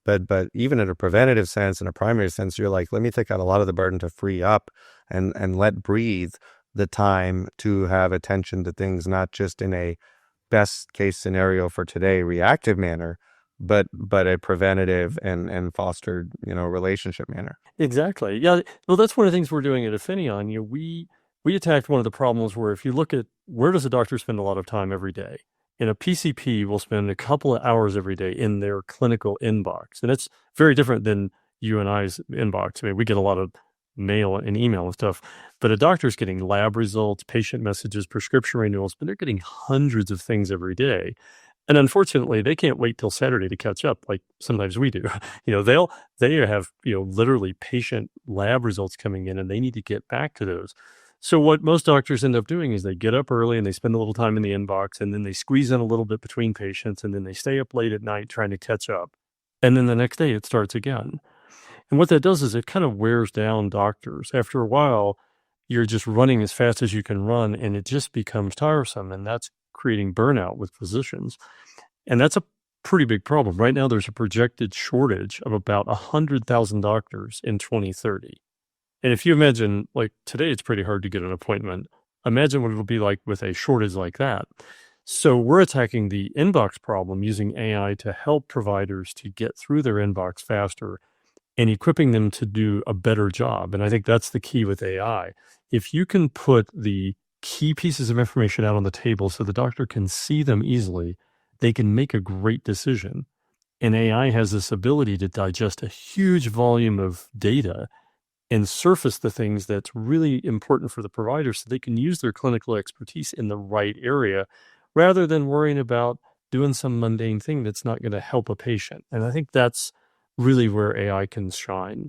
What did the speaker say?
But even in a preventative sense, in a primary sense, you're like, let me take out a lot of the burden to free up and let breathe the time to have attention to things, not just in a best case scenario for today reactive manner, but a preventative and fostered, relationship manner. Exactly. Yeah. Well, that's one of the things we're doing at Affineon. We attacked one of the problems where if you look at where does a doctor spend a lot of time every day? And a PCP will spend a couple of hours every day in their clinical inbox. And it's very different than you and I's inbox. I mean, we get a lot of mail and email and stuff, but a doctor's getting lab results, patient messages, prescription renewals, but they're getting hundreds of things every day. And unfortunately, they can't wait till Saturday to catch up like sometimes we do. They have, literally patient lab results coming in and they need to get back to those. So what most doctors end up doing is they get up early and they spend a little time in the inbox and then they squeeze in a little bit between patients and then they stay up late at night trying to catch up. And then the next day it starts again. And what that does is it kind of wears down doctors. After a while, you're just running as fast as you can run and it just becomes tiresome. And that's creating burnout with physicians. And that's a pretty big problem. Right now, there's a projected shortage of about 100,000 doctors in 2030. And if you imagine, like today, it's pretty hard to get an appointment. Imagine what it'll be like with a shortage like that. So we're attacking the inbox problem using AI to help providers to get through their inbox faster and equipping them to do a better job. And I think that's the key with AI. If you can put the key pieces of information out on the table so the doctor can see them easily, they can make a great decision. And AI has this ability to digest a huge volume of data and surface the things that's really important for the provider so they can use their clinical expertise in the right area rather than worrying about doing some mundane thing that's not going to help a patient. And I think that's really where AI can shine.